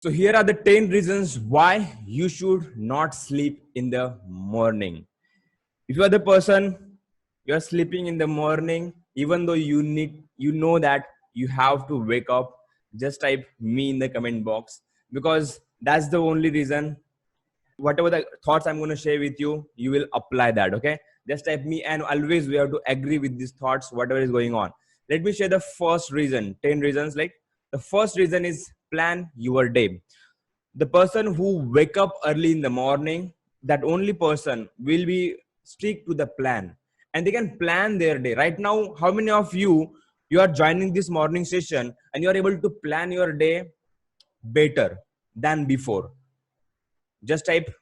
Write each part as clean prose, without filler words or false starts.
So here are the 10 reasons why you should not sleep in the morning. If you are the person, you are sleeping in the morning, even though you know that you have to wake up, just type me in the comment box, because that's the only reason. Whatever the thoughts I'm going to share with you, you will apply that. Okay, just type me, and always we have to agree with these thoughts, whatever is going on. Let me share the first reason. 10 reasons. Like, the first reason is plan your day. The person who wake up early in the morning, that only person will be stick to the plan, and they can plan their day. Right now, how many of you are joining this morning session and you are able to plan your day better than before? Just type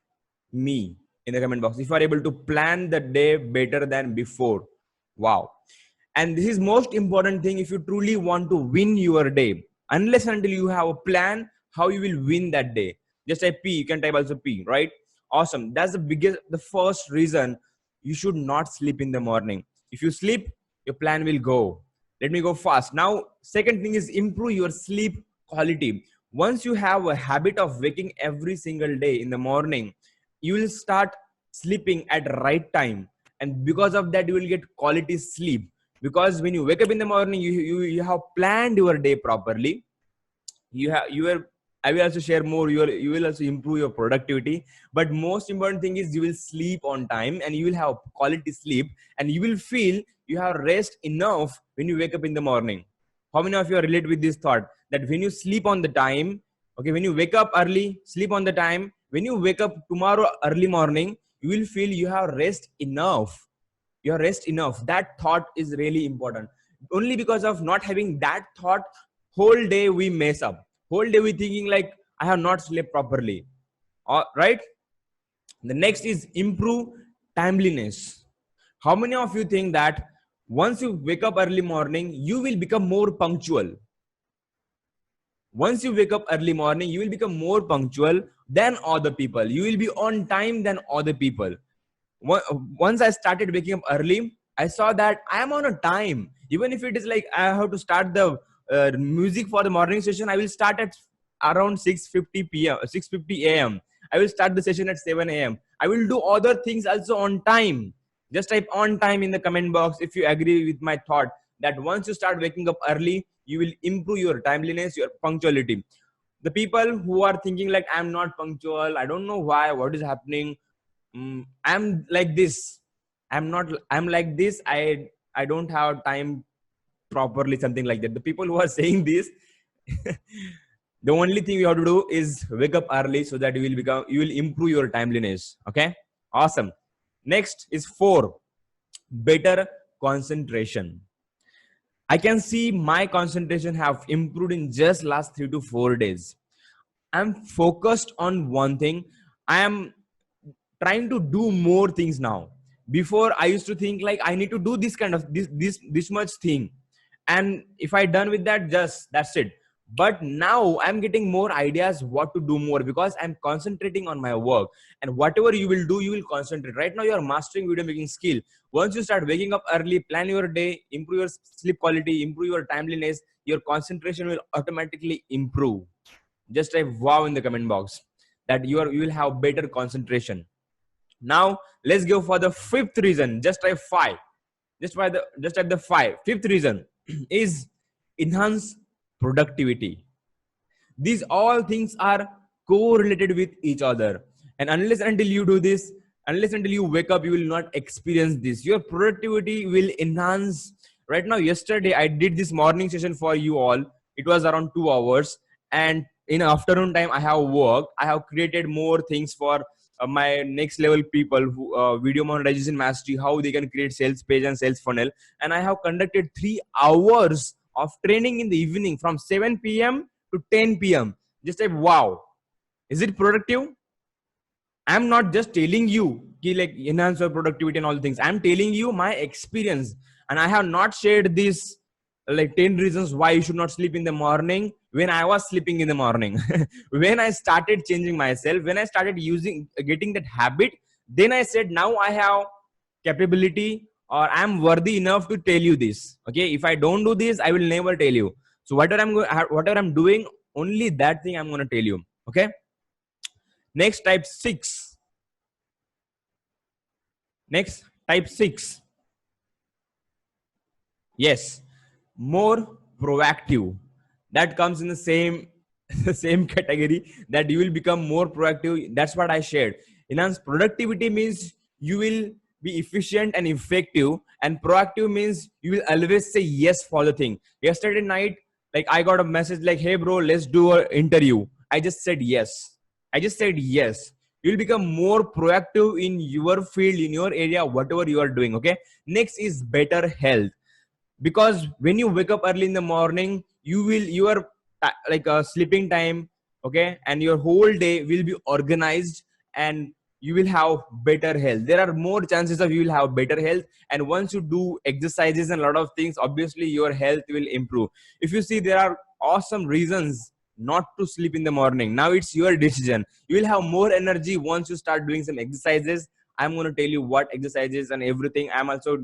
me in the comment box if you are able to plan the day better than before. Wow. And this is most important thing. If you truly want to win your day, unless until you have a plan how you will win that day, just type P. You can type also P, right? Awesome. That's the first reason you should not sleep in the morning. If you sleep, your plan will go. Let me go fast. Now, second thing is improve your sleep quality. Once you have a habit of waking every single day in the morning, you will start sleeping at right time, and because of that you will get quality sleep. Because when you wake up in the morning, you have planned your day properly. I will also share more. You will also improve your productivity, but most important thing is you will sleep on time and you will have quality sleep, and you will feel you have rest enough when you wake up in the morning. How many of you are related with this thought, that when you sleep on the time, okay, when you wake up early, sleep on the time, when you wake up tomorrow early morning, you will feel you have rest enough. You have rest enough. That thought is really important. Only because of not having that thought, whole day we mess up. Whole day we thinking like, I have not slept properly. Right? The next is improve timeliness. How many of you think that once you wake up early morning, you will become more punctual? Once you wake up early morning, you will become more punctual than other people. You will be on time than other people. Once I started waking up early, I saw that I am on a time. Even if it is like I have to start the music for the morning session, I will start at around 6:50 p.m. 6:50 a.m. I will start the session at 7 a.m. I will do other things also on time. Just type on time in the comment box if you agree with my thought, that once you start waking up early, you will improve your timeliness, your punctuality. The people who are thinking like, I'm not punctual, I don't know why, what is happening, I'm like this, I'm like this, I don't have time properly, something like that. The people who are saying this, the only thing you have to do is wake up early, so that you will improve your timeliness. Okay, awesome. Next is 4, better concentration. I can see my concentration have improved in just last 3 to 4 days. I'm focused on one thing. I am trying to do more things now. Before, I used to think like, I need to do this kind of this much thing, and if I done with that, just that's it. But now I'm getting more ideas what to do more, because I'm concentrating on my work. And whatever you will do, you will concentrate. Right now you are mastering video making skill. Once you start waking up early, plan your day, improve your sleep quality, improve your timeliness, your concentration will automatically improve. Just type wow in the comment box, that you will have better concentration. Now let's go for the 5th reason. Just type 5. Just type the 5. 5th reason is enhance productivity. These all things are correlated with each other, and unless until you do this, unless until you wake up, you will not experience this. Your productivity will enhance. Right now, yesterday I did this morning session for you all. It was around 2 hours, and in afternoon time I have worked. I have created more things for my next level people who video monetization mastery, how they can create sales page and sales funnel. And I have conducted 3 hours of training in the evening from 7 p.m. to 10 p.m. Just like, wow, is it productive? I'm not just telling you like enhance your productivity and all things. I'm telling you my experience, and I have not shared this like 10 reasons why you should not sleep in the morning when I was sleeping in the morning. When I started changing myself, when I started getting that habit, then I said, now I have capability, or I'm worthy enough to tell you this. Okay, if I don't do this, I will never tell you. So whatever I'm doing, only that thing I'm going to tell you. Okay. Next, type 6. Next, type 6. Yes, more proactive. That comes in the same same category, that you will become more proactive. That's what I shared. Enhanced productivity means you will be efficient and effective, and proactive means you will always say yes for the thing. Yesterday night, like, I got a message like, hey bro, let's do an interview. I just said yes. I just said yes. You will become more proactive in your field, in your area, whatever you are doing. Okay. Next is better health, because when you wake up early in the morning, your like a sleeping time, okay, and your whole day will be organized, and you will have better health. There are more chances of you will have better health, and once you do exercises and a lot of things, obviously your health will improve. If you see, there are awesome reasons not to sleep in the morning. Now it's your decision. You will have more energy once you start doing some exercises. I'm going to tell you what exercises and everything. I'm also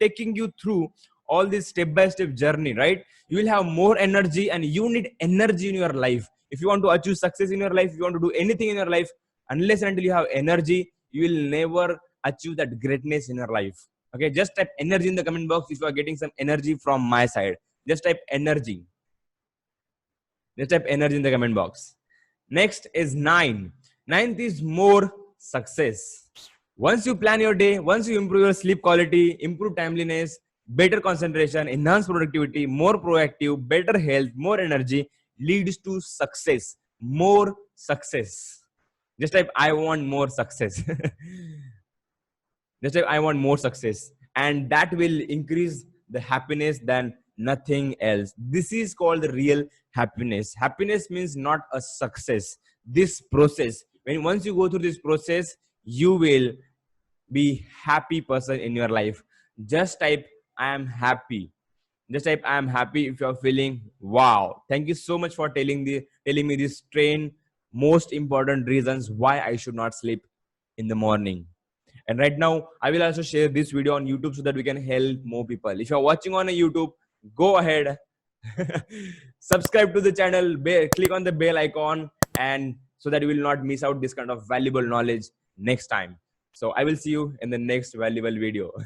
taking you through all this step by step journey, right? You will have more energy, and you need energy in your life. If you want to achieve success in your life, if you want to do anything in your life, unless and until you have energy, you will never achieve that greatness in your life. Okay, just type energy in the comment box if you are getting some energy from my side. Just type energy. Just type energy in the comment box. Next is 9. Ninth is more success. Once you plan your day, once you improve your sleep quality, improve timeliness, better concentration, enhance productivity, more proactive, better health, more energy, leads to success. More success. Just type I want more success. Just type I want more success. And that will increase the happiness than nothing else. This is called the real happiness. Happiness means not a success. This process, when once you go through this process, you will be happy person in your life. Just type I am happy. Just type I am happy if you're feeling wow. Thank you so much for telling me this train most important reasons why I should not sleep in the morning. And right now, I will also share this video on YouTube so that we can help more people. If you're watching on a YouTube, go ahead, subscribe to the channel, click on the bell icon, and so that you will not miss out this kind of valuable knowledge next time. So I will see you in the next valuable video.